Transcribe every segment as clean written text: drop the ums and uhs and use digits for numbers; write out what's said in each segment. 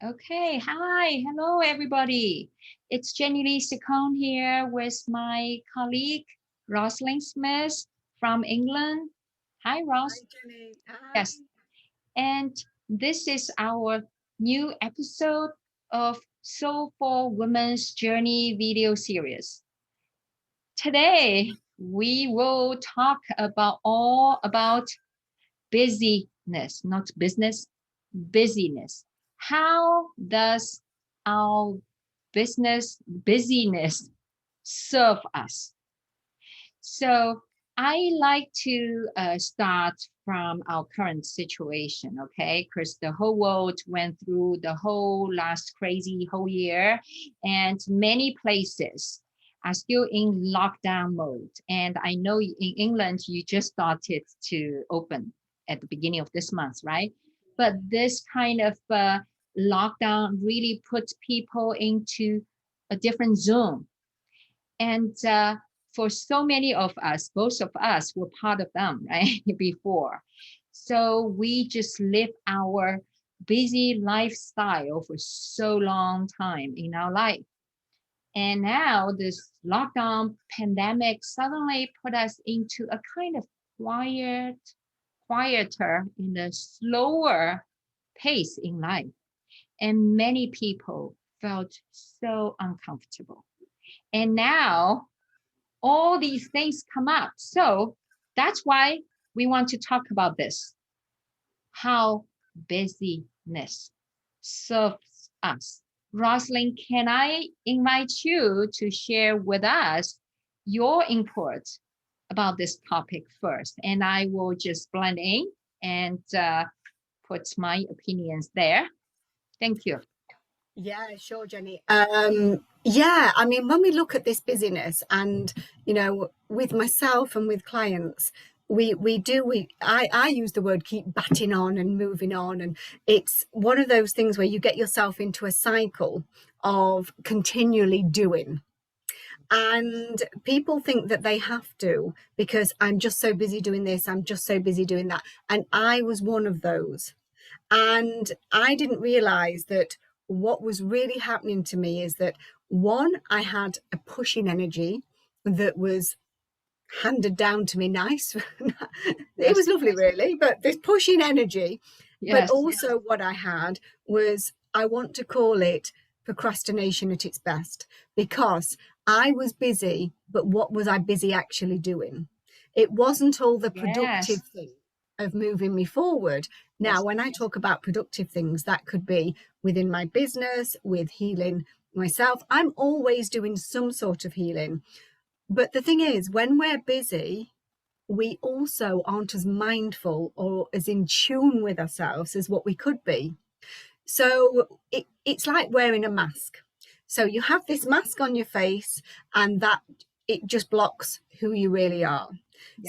Okay, hi, hello everybody. It's Jenny Lee Sicone here with my colleague Rosalind Smith from England. Hi, Hi, Ross. Jenny. Hi. Yes, and this is our new episode of Soulful Women's Journey video series. Today, we will talk about all about busyness, not business, busyness. How does our busyness serve us? So I like to start from our current situation, okay? Because the whole world went through the whole last crazy whole year, and many places are still in lockdown mode. And I know in England, you just started to open at the beginning of this month, right? But this kind of lockdown really puts people into a different zone. And for so many of us, most of us were part of them, right? Before. So we just live our busy lifestyle for so long time in our life. And now this lockdown pandemic suddenly put us into a kind of quieter, in a slower pace in life. And many people felt so uncomfortable. And now all these things come up. So that's why we want to talk about this, how busyness serves us. Rosalind, can I invite you to share with us your input about this topic first? And I will just blend in and put my opinions there. Thank you. Yeah, sure, Jenny. Yeah, I mean, when we look at this busyness and, with myself and with clients, I use the word keep batting on and moving on. And it's one of those things where you get yourself into a cycle of continually doing. And people think that they have to because I'm just so busy doing this, I'm just so busy doing that. And I was one of those. And I didn't realize that what was really happening to me is that one, I had a pushing energy that was handed down to me nice. It was Yes, lovely, really, but this pushing energy. But yes, also, what I had was, I want to call it procrastination at its best, because I was busy, but what was I busy actually doing? It wasn't all the productive yes, thing of moving me forward. Now, yes, when I talk about productive things, that could be within my business, with healing myself. I'm always doing some sort of healing. But the thing is, when we're busy, we also aren't as mindful or as in tune with ourselves as what we could be. So it's like wearing a mask. So you have this mask on your face, and that it just blocks who you really are.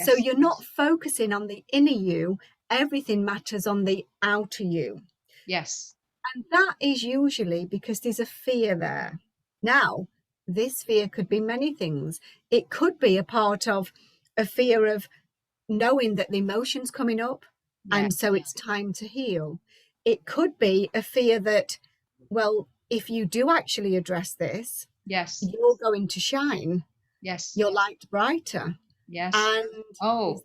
So yes, you're not focusing on the inner you, everything matters on the outer you. yes, And that is usually because there's a fear there. Now, this fear could be many things. It could be a part of a fear of knowing that the emotion's coming up, yes, and so it's time to heal. It could be a fear that, well, if you do actually address this, yes, you're going to shine, yes, your light brighter. yes. And there's Oh,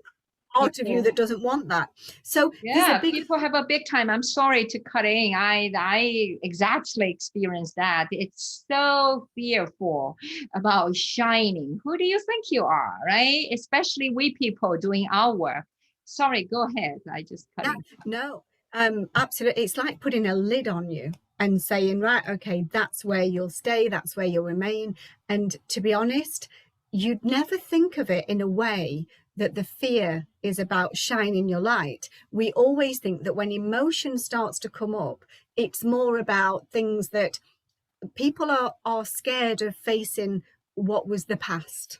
part of you people. that doesn't want that. So there's a Yeah, big, people have a big time. I'm sorry to cut in. I exactly experienced that. It's so fearful about shining. Who do you think you are, right? Especially we people doing our work. Sorry, go ahead. I just cut yeah, in. no, absolutely. It's like putting a lid on you and saying, right, okay, that's where you'll stay, that's where you'll remain. And to be honest, you'd never think of it in a way that the fear is about shining your light. We always think that when emotion starts to come up, it's more about things that people are scared of facing, what was the past,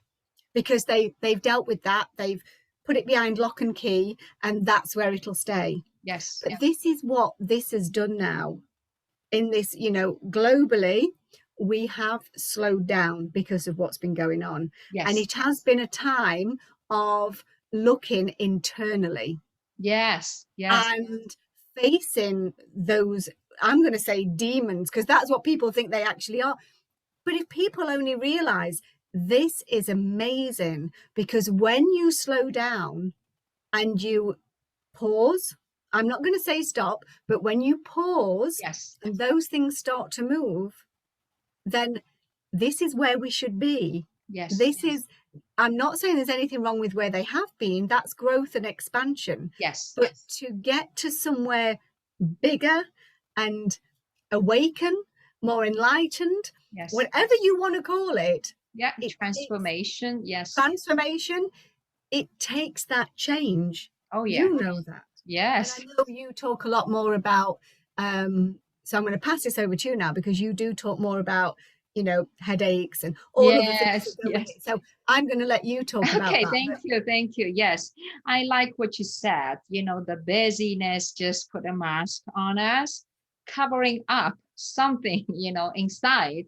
because they've dealt with that, they've put it behind lock and key, and that's where it'll stay. Yes, But this is what this has done now. In this, globally, we have slowed down because of what's been going on. And yes, it has been a time of looking internally yes, yes, and facing those I'm going to say demons, because that's what people think they actually are. But if people only realize this is amazing, because when you slow down and you pause, I'm not going to say stop, but when you pause Yes. and those things start to move, then this is where we should be. Yes. This is, I'm not saying there's anything wrong with where they have been. That's growth and expansion. Yes. But to get to somewhere bigger and awaken, more enlightened, Yes. whatever you want to call it, Yeah. Transformation. Yes. Transformation, it takes that change. Oh, yeah. You know that. Yes. And I know you talk a lot more about, so I'm going to pass this over to you now, because you do talk more about, you know, headaches and all of the things that go with it. So I'm going to let you talk about that. Thank you. Thank you. Yes. I like what you said. You know, the busyness just put a mask on us, covering up something, you know, inside,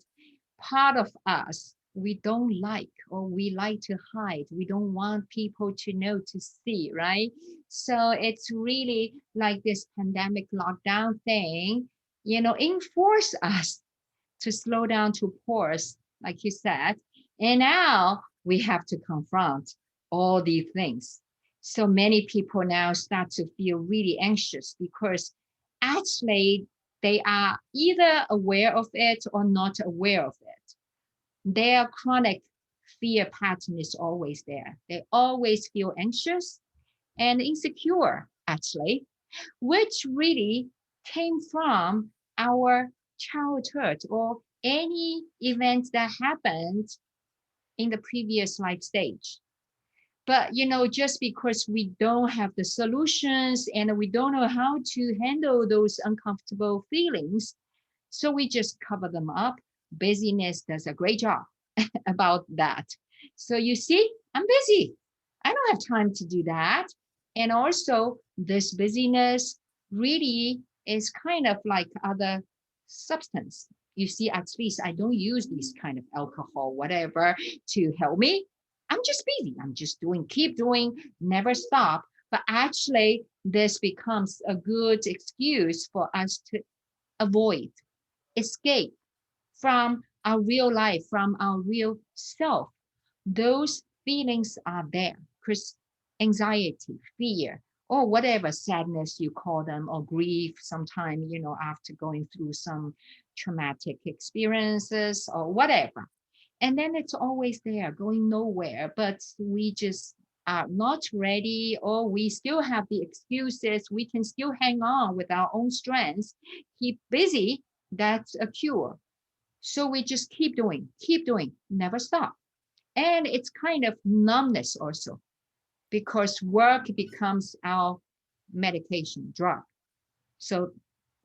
part of us we don't like, or we like to hide. We don't want people to know, to see, right? So it's really like this pandemic lockdown thing, you know, enforce us to slow down, to pause, like you said. And now we have to confront all these things. So many people now start to feel really anxious because actually they are either aware of it or not aware of it. Their chronic fear pattern is always there. They always feel anxious and insecure, actually, which really came from our childhood or any event that happened in the previous life stage. But, you know, just because we don't have the solutions and we don't know how to handle those uncomfortable feelings, so we just cover them up. Busyness does a great job about that. So you see, I'm busy. I don't have time to do that. And also, this busyness really is kind of like other substance. You see, at least I don't use these kind of alcohol, whatever, to help me. I'm just busy. I'm just doing, keep doing, never stop. But actually, this becomes a good excuse for us to avoid, escape from our real life, from our real self. Those feelings are there because anxiety, fear, or whatever sadness you call them, or grief, sometime, you know, after going through some traumatic experiences or whatever. And then it's always there, going nowhere, but we just are not ready, or we still have the excuses. We can still hang on with our own strengths, keep busy. That's a cure. So we just keep doing, never stop. And it's kind of numbness also, because work becomes our medication drug. So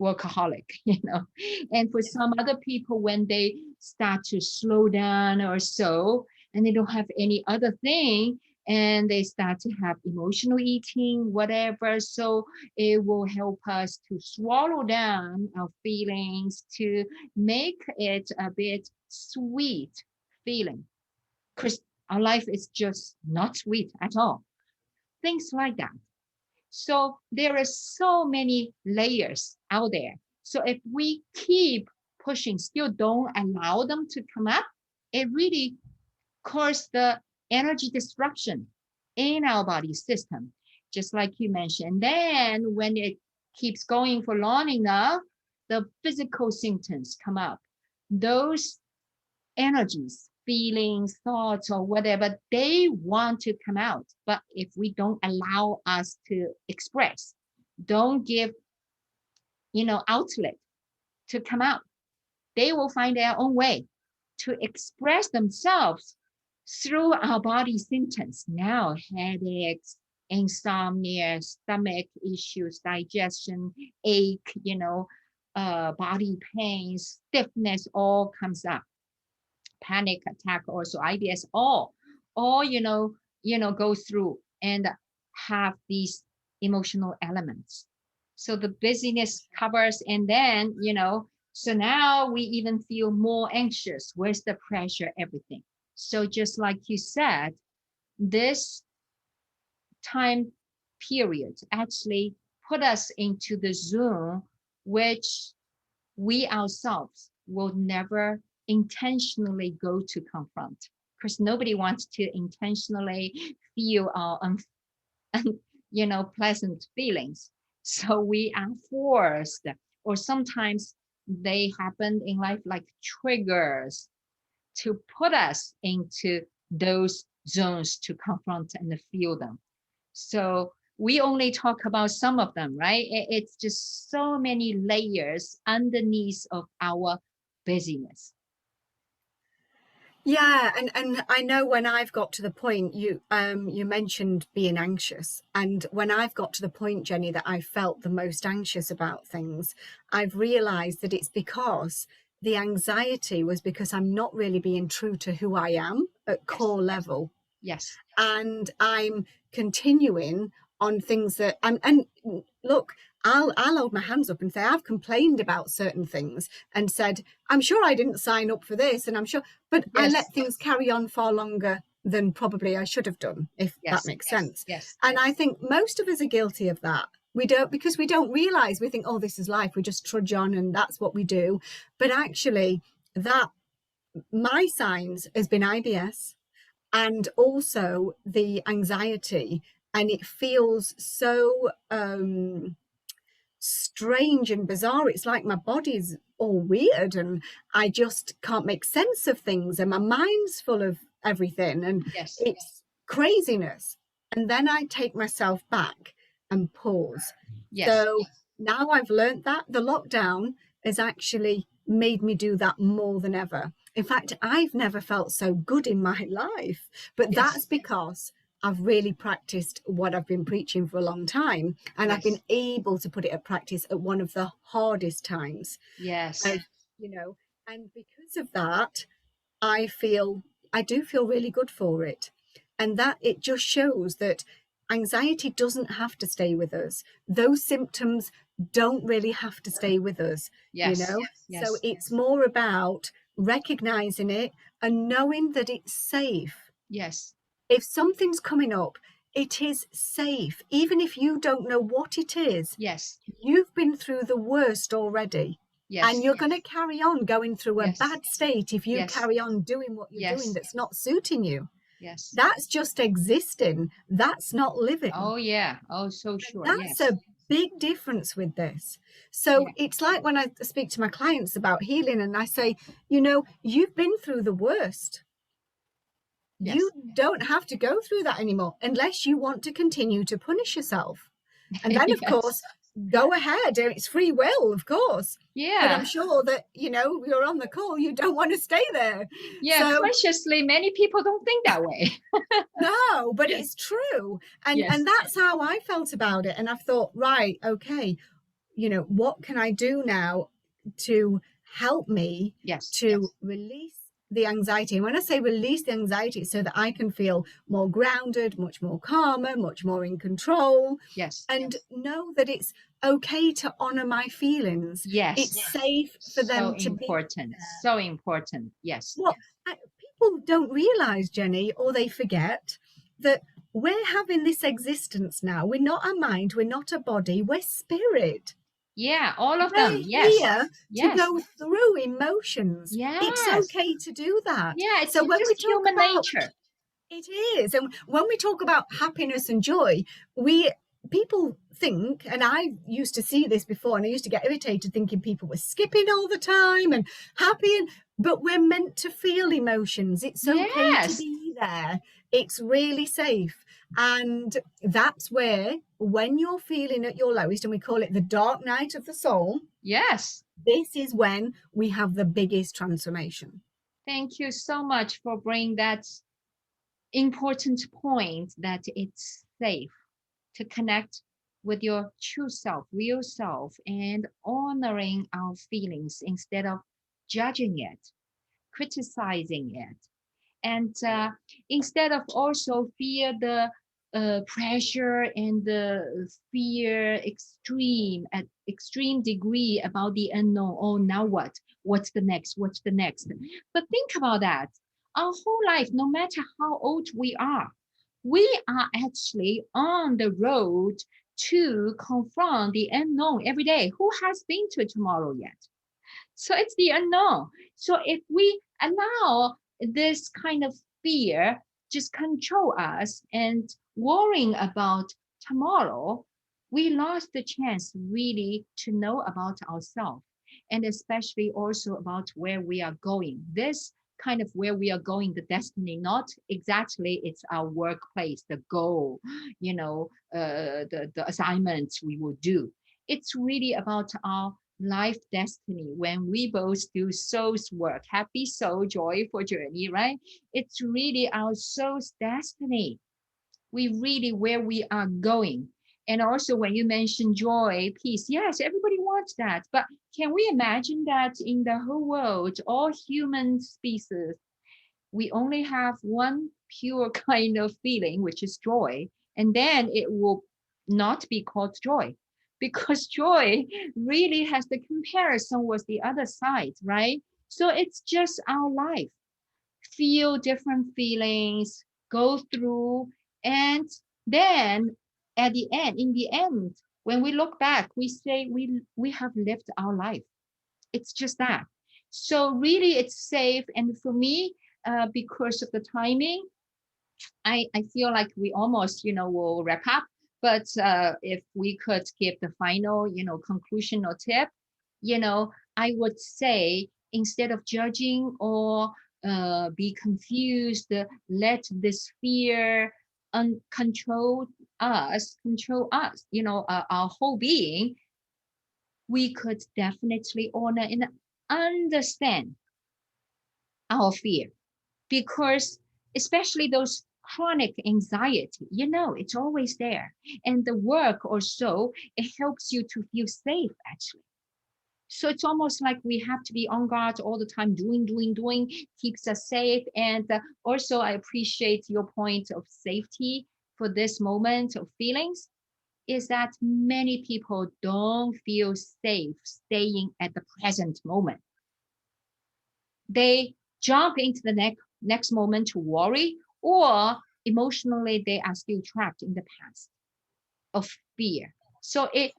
workaholic, you know. And for some other people, when they start to slow down or so, and they don't have any other thing, and they start to have emotional eating, whatever. So it will help us to swallow down our feelings, to make it a bit sweet feeling, because our life is just not sweet at all. Things like that. So there are so many layers out there. So if we keep pushing, still don't allow them to come up, it really causes the energy disruption in our body system, just like you mentioned. Then when it keeps going for long enough, the physical symptoms come up. Those energies, feelings, thoughts, or whatever, they want to come out. But if we don't allow us to express, don't give, you know, outlet to come out, they will find their own way to express themselves through our body symptoms. Now, headaches, insomnia, stomach issues, digestion, ache, you know, body pain, stiffness, all comes up. Panic attack, also IBS, all go through and have these emotional elements. So the busyness covers, and then so now we even feel more anxious. Where's the pressure? Everything. So just like you said, this time period actually put us into the zone which we ourselves will never intentionally go to confront, because nobody wants to intentionally feel our pleasant feelings. So we are forced, or sometimes they happen in life like triggers to put us into those zones to confront and feel them. So we only talk about some of them, right? It's just so many layers underneath of our busyness. Yeah, and I know when I've got to the point, you mentioned being anxious, and when I've got to the point, Jenny, that I felt the most anxious about things, I've realized that it's because the anxiety was because I'm not really being true to who I am at Yes, core level. yes, And I'm continuing on things that and look, I'll hold my hands up and say I've complained about certain things and said I'm sure I didn't sign up for this, and I'm sure, but I yes, let things carry on far longer than probably I should have done, if that yes, makes sense. yes, And I think most of us are guilty of that. We don't, because we don't realize, we think, oh, this is life, we just trudge on and that's what we do. But actually, that my signs has been IBS and also the anxiety, and it feels so strange and bizarre. It's like my body's all weird and I just can't make sense of things, and my mind's full of everything, and yes, it's craziness. And then I take myself back and pause. yes, So now I've learned that the lockdown has actually made me do that more than ever. In fact, I've never felt so good in my life, but yes, that's because I've really practiced what I've been preaching for a long time, and I've yes, been able to put it at practice at one of the hardest times. yes, Of, you know, and because of that, I feel I do feel really good for it. And that it just shows that anxiety doesn't have to stay with us. Those symptoms don't really have to stay with us, you yes, know? So yes, it's more about recognizing it and knowing that it's safe. yes, If something's coming up, it is safe. Even if you don't know what it is, yes, you've been through the worst already. And yes, you're going to carry on going through a yes, bad state if you yes, carry on doing what you're doing yes, that's not suiting you. yes. That's just existing. That's not living. Oh yeah. Oh, so And sure. that's Yes. a big difference with this. So Yeah. it's like when I speak to my clients about healing and I say, you've been through the worst. You Yes. don't have to go through that anymore unless you want to continue to punish yourself. And then, of Yes. course, go ahead. It's free will, of course. But I'm Yeah. sure that, you're on the call, you don't want to stay there. Yeah. So, Consciously, many people don't think that way. no, but Yes. it's true. And Yes. and that's how I felt about it. And I've thought, right, okay, what can I do now to help me Yes. to release the anxiety? And when I say release the anxiety, it's so that I can feel more grounded, much more calmer, much more in control, Yes. and know that it's okay to honor my feelings. Yes. It's safe for So them to be important. So important. Yes. what people don't realize, Jenny, or they forget that we're having this existence now. We're not a mind, we're not a body, we're spirit. Yeah. All of them. We're Yes. here to Yes. go through emotions. It's Yes. okay to do that. Yeah. It's So when we just talk human about nature. it is, and when we talk about happiness and joy, we people think, and I used to see this before, and I used to get irritated thinking people were skipping all the time and happy, but we're meant to feel emotions. It's okay to Yes. be there. It's really safe. And that's where, when you're feeling at your lowest, and we call it the dark night of the soul, Yes. this is when we have the biggest transformation. Thank you so much for bringing that important point, that it's safe to connect with your true self, real self, and honoring our feelings instead of judging it, criticizing it, and instead of also fear the pressure and the fear extreme at extreme degree about the unknown. Oh, now what? What's the next? What's the next? But think about that. Our whole life, no matter how old we are actually on the road to confront the unknown every day. Who has been to tomorrow yet? So it's the unknown. So if we allow this kind of fear just control us and worrying about tomorrow, we lost the chance really to know about ourselves, and especially also about where we are going. This kind of where we are going, the destiny, not exactly it's our workplace, the goal, the assignments we will do. It's really about our life destiny. When we both do soul's work, happy soul, joyful journey, right? It's really our soul's destiny. We really where we are going. And also when you mention joy, peace, yes, everybody wants that. But can we imagine that in the whole world, all human species, we only have one pure kind of feeling, which is joy, and then it will not be called joy, because joy really has the comparison with the other side, right? So it's just our life, feel different feelings, go through, and then at the end, in the end, when we look back, we say we have lived our life. It's just that. So really it's safe. And for me, because of the timing, I feel like we almost, will wrap up. But if we could give the final, conclusion or tip, I would say instead of judging or be confused, let this fear control us, our whole being. We could definitely honor and understand our fear, because especially those chronic anxiety, it's always there, and the work or so, it helps you to feel safe actually. So it's almost like we have to be on guard all the time, doing, keeps us safe. And also I appreciate your point of safety for this moment of feelings, is that many people don't feel safe staying at the present moment. They jump into the next moment to worry, or emotionally they are still trapped in the past of fear. So it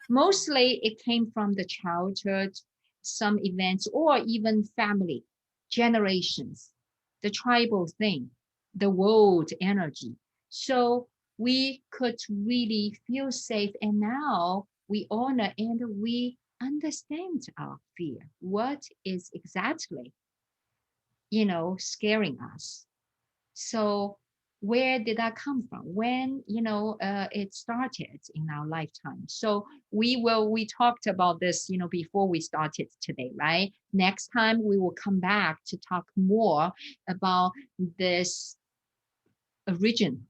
came from the childhood, some events, or even family, generations, the tribal thing, the world energy. So we could really feel safe, and now we honor and we understand our fear. What is exactly, scaring us? So where did that come from? When, it started in our lifetime. So we talked about this, before we started today, right? Next time we will come back to talk more about this origin,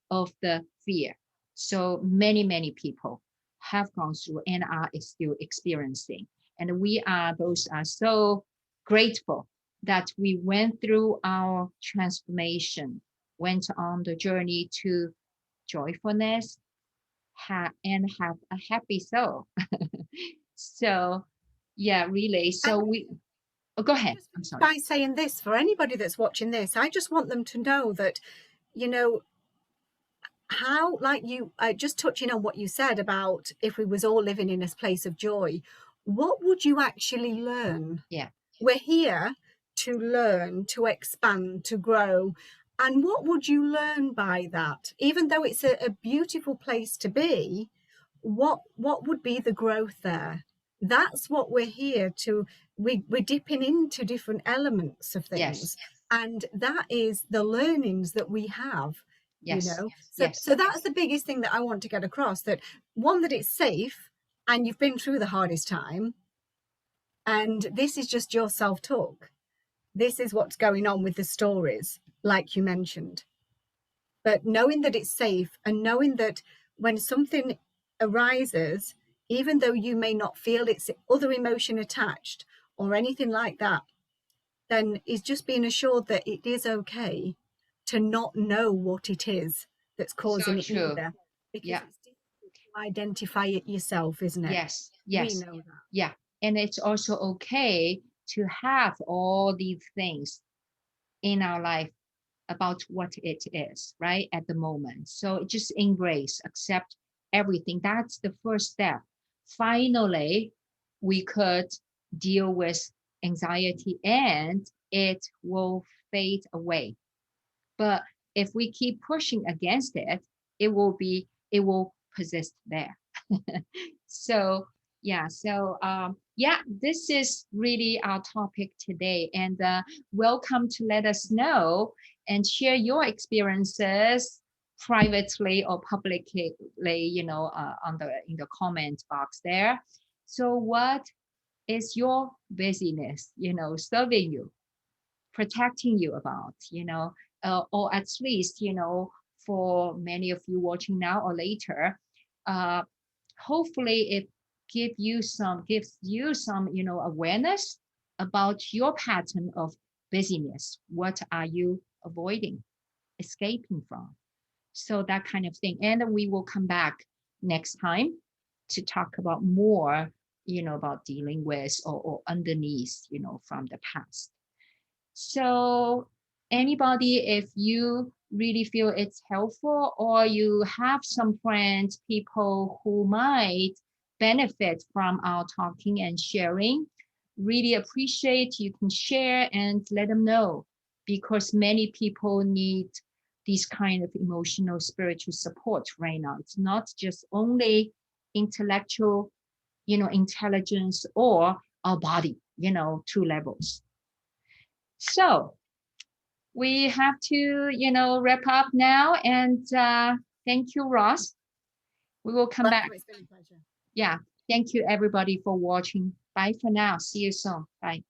of the fear. So many people have gone through and are still experiencing. And we are both are so grateful that we went through our transformation, went on the journey to joyfulness, and have a happy soul. So yeah, really. And So oh, go I'll ahead. just I'm finish sorry. by saying this for anybody that's watching this. I just want them to know that, you know, how, like you, just touching on what you said about if we was all living in a place of joy, what would you actually learn? Yeah. We're here to learn, to expand, to grow. And what would you learn by that? Even though it's a beautiful place to be, what would be the growth there? That's what we're here to. We're dipping into different elements of Yes. things, and that is the learnings that we have. Yes. So Yes. that's the biggest thing that I want to get across, that one, that it's safe and you've been through the hardest time, and this is just your self-talk. This is what's going on with the stories, like you mentioned. But knowing that it's safe, and knowing that when something arises, even though you may not feel its other emotion attached or anything like that, then is just being assured that it is okay to not know what it is that's So causing it true. either, because Yeah. it's difficult to identify it yourself, isn't it? Yes. We Yes. know that. Yeah. And it's also okay to have all these things in our life about what it is, right? At the moment. So just embrace, accept everything. That's the first step. Finally, we could deal with anxiety and it will fade away. But if we keep pushing against it, it will persist there. So yeah, yeah, this is really our topic today. And welcome to let us know and share your experiences privately or publicly, on the in the comment box there. So what is your busyness, serving you, protecting you about, or at least, for many of you watching now or later, uh, hopefully it gives you some, awareness about your pattern of busyness. What are you avoiding, escaping from? So that kind of thing. And we will come back next time to talk about more, about dealing with or underneath, from the past. So anybody, if you really feel it's helpful or you have some friends, people who might benefit from our talking and sharing, really appreciate you can share and let them know, because many people need this kind of emotional, spiritual support right now. It's not just only intellectual, intelligence or our body, two levels. So we have to, wrap up now. And thank you, Ross. We will come back. It's been a pleasure. Yeah. Thank you, everybody, for watching. Bye for now. See you soon. Bye.